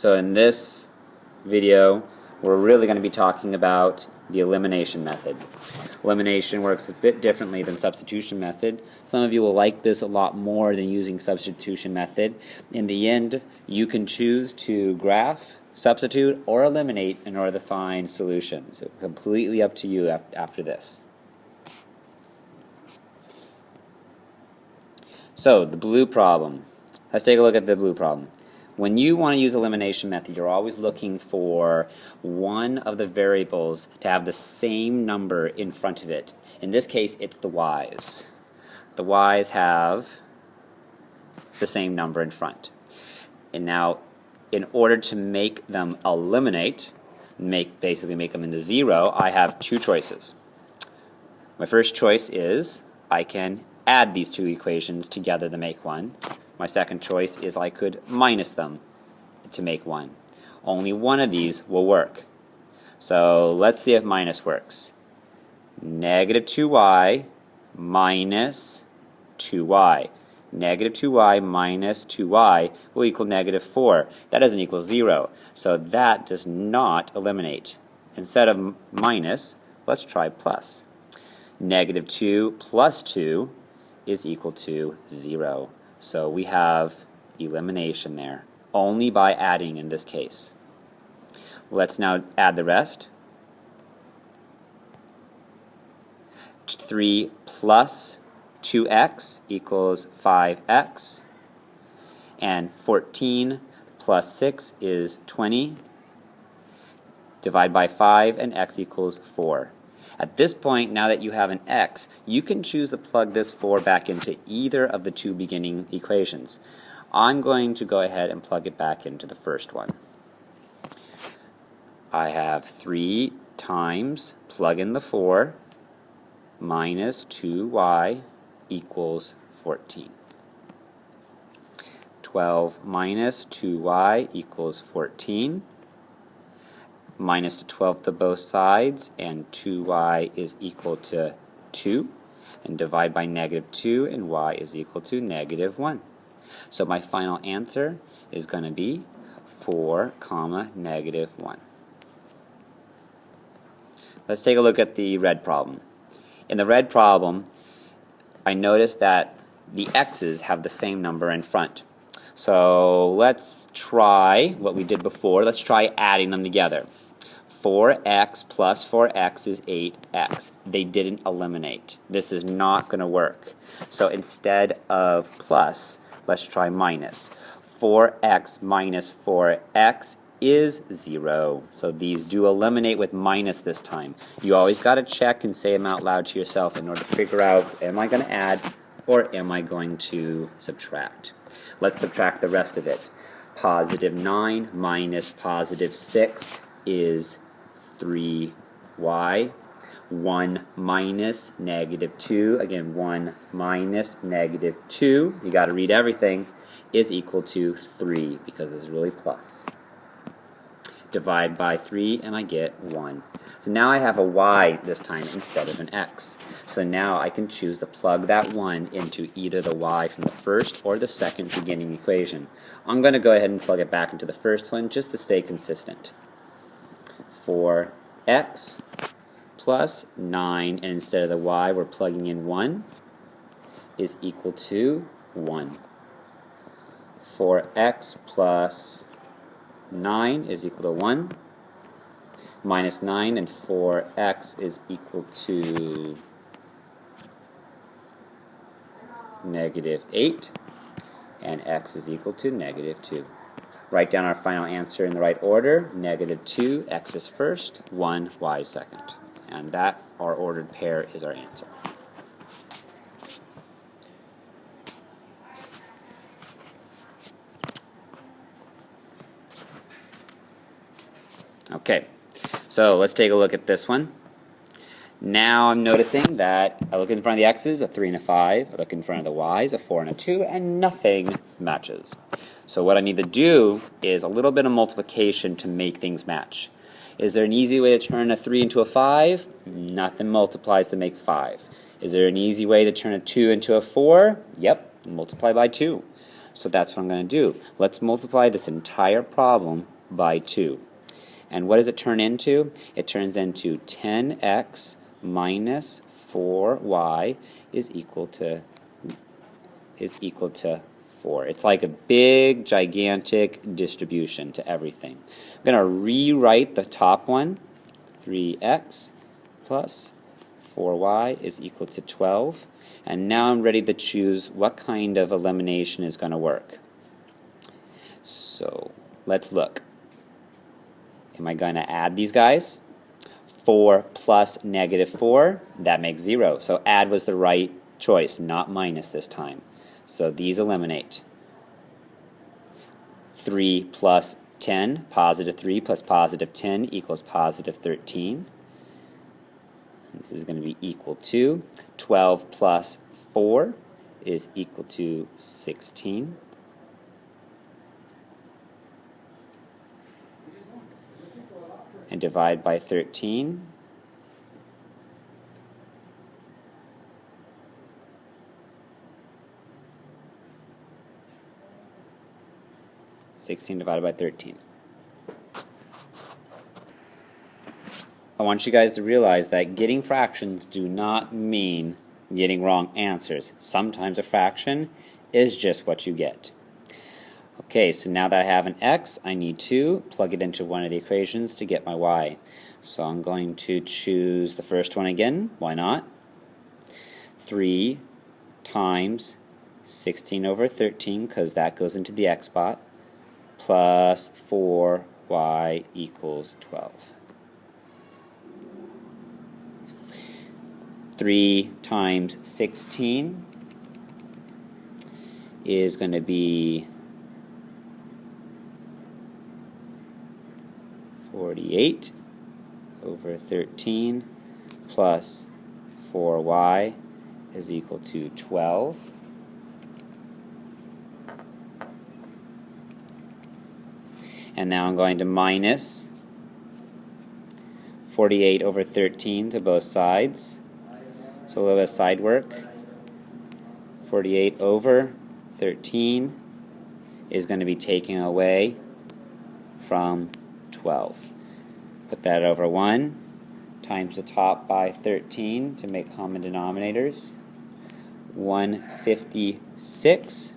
So in this video, we're really going to be talking about the elimination method. Elimination works a bit differently than substitution method. Some of you will like this a lot more than using substitution method. In the end, you can choose to graph, substitute, or eliminate in order to find solutions. So completely up to you after this. So the blue problem. Let's take a look at the blue problem. When you want to use elimination method, you're always looking for one of the variables to have the same number in front of it. In this case, it's the y's. The y's have the same number in front. And now, in order to make them eliminate, basically make them into zero, I have two choices. My first choice is I can add these two equations together to make one. My second choice is I could minus them to make one. Only one of these will work. So let's see if minus works. Negative 2y minus 2y. Negative 2y minus 2y will equal negative 4. That doesn't equal 0. So that does not eliminate. Instead of minus, let's try plus. Negative 2 plus 2 is equal to 0. So we have elimination there, only by adding in this case. Let's now add the rest. 3 plus 2x equals 5x. And 14 plus 6 is 20. Divide by 5 and x equals 4. At this point, now that you have an x, you can choose to plug this 4 back into either of the two beginning equations. I'm going to go ahead and plug it back into the first one. I have 3 times, plug in the 4, minus 2y equals 14. 12 minus 2y equals 14. Minus the 12th to both sides, and 2y is equal to 2. And divide by negative 2, and y is equal to negative 1. So my final answer is going to be 4, negative 1. Let's take a look at the red problem. In the red problem, I noticed that the x's have the same number in front. So let's try what we did before. Let's try adding them together. 4x plus 4x is 8x. They didn't eliminate. This is not going to work. So instead of plus, let's try minus. 4x minus 4x is 0. So these do eliminate with minus this time. You always got to check and say them out loud to yourself in order to figure out, am I going to add or am I going to subtract? Let's subtract the rest of it. Positive 9 minus positive 6 is 3y. 1 minus negative 2, again 1 minus negative 2, you got to read everything, is equal to 3 because it's really plus. Divide by 3 and I get 1. So now I have a y this time instead of an x. So now I can choose to plug that 1 into either the y from the first or the second beginning equation. I'm going to go ahead and plug it back into the first one just to stay consistent. 4x plus 9, and instead of the y we're plugging in 1, is equal to 1. 4x plus 9 is equal to 1. Minus 9 and 4x is equal to negative 8. And x is equal to negative 2. Write down our final answer in the right order. Negative 2, x is first, 1, y is second. And that, our ordered pair, is our answer. Okay, so let's take a look at this one. Now I'm noticing that I look in front of the x's, a 3 and a 5. I look in front of the y's, a 4 and a 2, and nothing matches. So what I need to do is a little bit of multiplication to make things match. Is there an easy way to turn a 3 into a 5? Nothing multiplies to make 5. Is there an easy way to turn a 2 into a 4? Yep, multiply by 2. So that's what I'm going to do. Let's multiply this entire problem by 2. And what does it turn into? It turns into 10x minus 4y is equal to 4. It's like a big, gigantic distribution to everything. I'm going to rewrite the top one. 3x plus 4y is equal to 12. And now I'm ready to choose what kind of elimination is going to work. So let's look. Am I going to add these guys? 4 plus negative 4, that makes 0. So add was the right choice, not minus this time. So these eliminate. 3 plus 10, positive 3 plus positive 10 equals positive 13. This is going to be equal to 12 plus 4 is equal to 16. And divide by 13. Divided by 13. I want you guys to realize that getting fractions do not mean getting wrong answers. Sometimes a fraction is just what you get. Okay, so now that I have an x, I need to plug it into one of the equations to get my y. So I'm going to choose the first one again. Why not? 3 times 16 over 13, because that goes into the x spot, plus 4y equals 12. 3 times 16 is going to be 48 over 13 plus 4y is equal to 12. And now I'm going to minus 48 over 13 to both sides. So a little bit of side work. 48 over 13 is going to be taken away from 12. Put that over 1 times the top by 13 to make common denominators. 156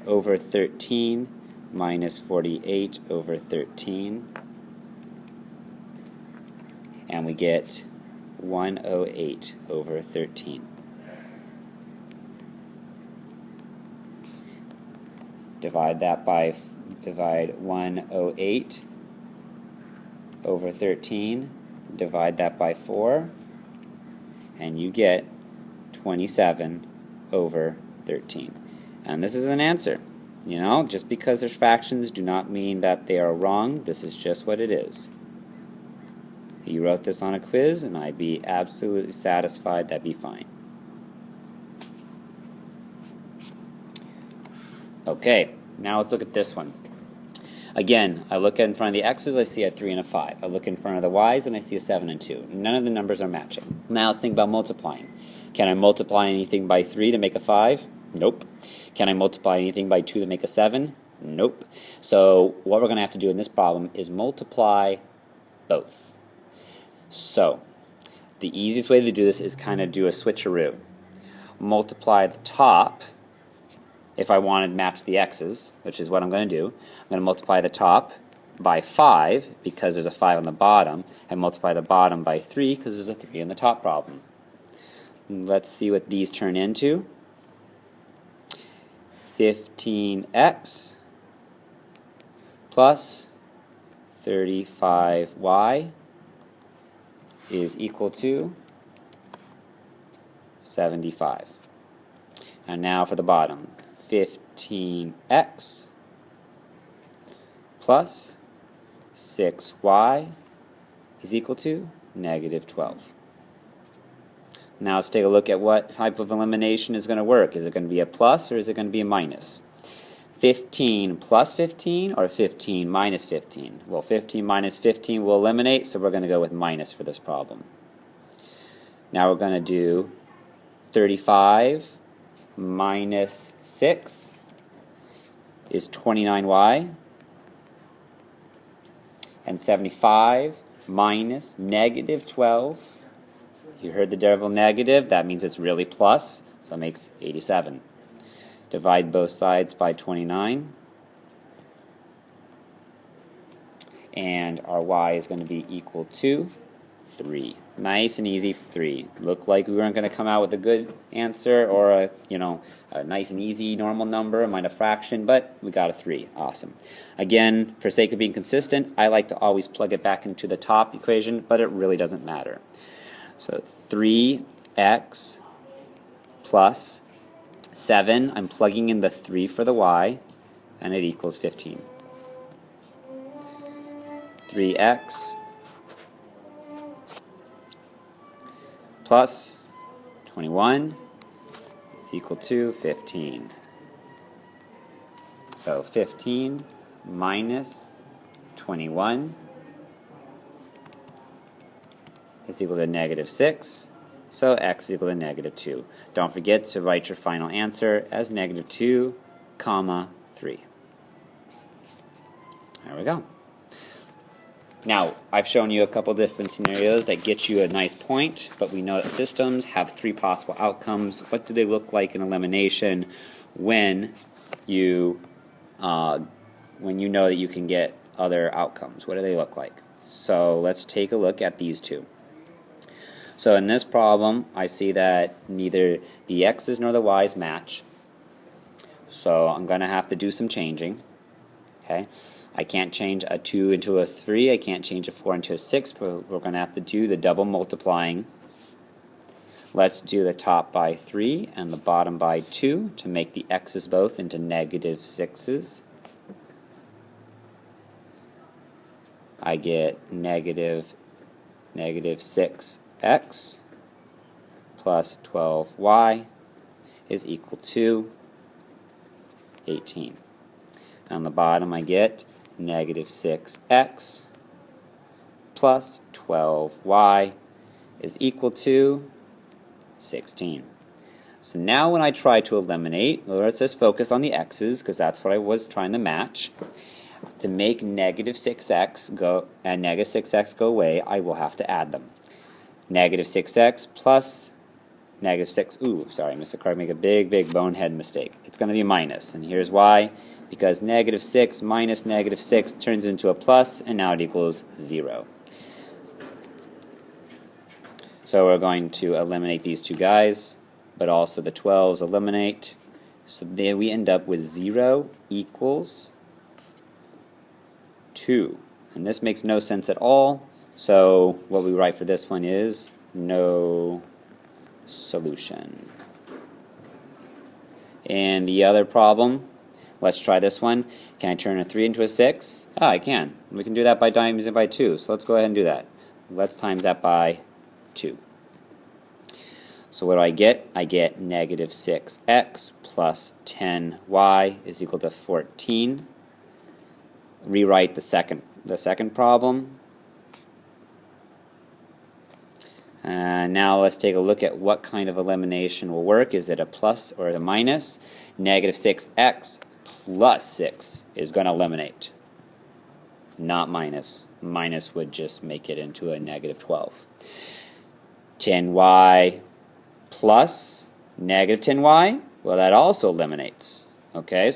over 13 minus 48 over 13. And we get 108 over 13. Divide 108 over 13, divide that by 4, and you get 27 over 13. And this is an answer. You know, just because there's fractions do not mean that they are wrong. This is just what it is. You wrote this on a quiz, and I'd be absolutely satisfied. That'd be fine. Okay, now let's look at this one. Again, I look in front of the x's, I see a 3 and a 5. I look in front of the y's, and I see a 7 and 2. None of the numbers are matching. Now let's think about multiplying. Can I multiply anything by 3 to make a 5? Nope. Can I multiply anything by 2 to make a 7? Nope. So what we're going to have to do in this problem is multiply both. So the easiest way to do this is kind of do a switcheroo. Multiply the top. If I wanted to match the x's, which is what I'm going to do, I'm going to multiply the top by 5 because there's a 5 on the bottom, and multiply the bottom by 3 because there's a 3 in the top problem. Let's see what these turn into. 15x plus 35y is equal to 75. And now for the bottom. 15x plus 6y is equal to negative 12. Now let's take a look at what type of elimination is going to work. Is it going to be a plus or is it going to be a minus? 15 plus 15 or 15 minus 15? Well, 15 minus 15 will eliminate, so we're going to go with minus for this problem. Now we're going to do 35 minus 6 is 29y. And 75 minus negative 12. You heard the double negative. That means it's really plus, so it makes 87. Divide both sides by 29. And our y is going to be equal to 3. Nice and easy 3. Looked like we weren't going to come out with a good answer or a nice and easy normal number, minus a fraction, but we got a 3. Awesome. Again, for sake of being consistent, I like to always plug it back into the top equation, but it really doesn't matter. So 3x plus 7, I'm plugging in the 3 for the y, and it equals 15. 3x plus 21 is equal to 15. So 15 minus 21 is equal to negative 6. So x is equal to negative 2. Don't forget to write your final answer as negative 2, comma 3. There we go. Now, I've shown you a couple different scenarios that get you a nice point, but we know that systems have 3 possible outcomes. What do they look like in elimination when you know that you can get other outcomes? What do they look like? So let's take a look at these two. So in this problem, I see that neither the x's nor the y's match. So I'm going to have to do some changing. Okay. I can't change a 2 into a 3, I can't change a 4 into a 6, but we're going to have to do the double multiplying. Let's do the top by 3 and the bottom by 2 to make the x's both into negative 6's. I get negative 6x plus 12y is equal to 18. On the bottom I get negative 6x plus 12y is equal to 16. So now when I try to eliminate, let's just focus on the x's because that's what I was trying to match. To make negative 6x go and negative 6x go away, I will have to add them. Negative 6x plus negative 6, sorry, Mr. Card make a big bonehead mistake. It's going to be minus, and here's why. Because negative 6 minus negative 6 turns into a plus, and now it equals 0. So we're going to eliminate these two guys, but also the 12s eliminate. So then we end up with 0 equals 2. And this makes no sense at all, so what we write for this one is no solution. And the other problem, let's try this one. Can I turn a 3 into a 6? Oh, I can. We can do that by times it by 2. So let's go ahead and do that. Let's times that by 2. So what do I get? I get negative 6x plus 10y is equal to 14. Rewrite the second problem. Now let's take a look at what kind of elimination will work. Is it a plus or a minus? Negative 6x plus 6 is going to eliminate, not minus. Minus would just make it into a negative 12. 10y plus negative 10y, well, that also eliminates. Okay,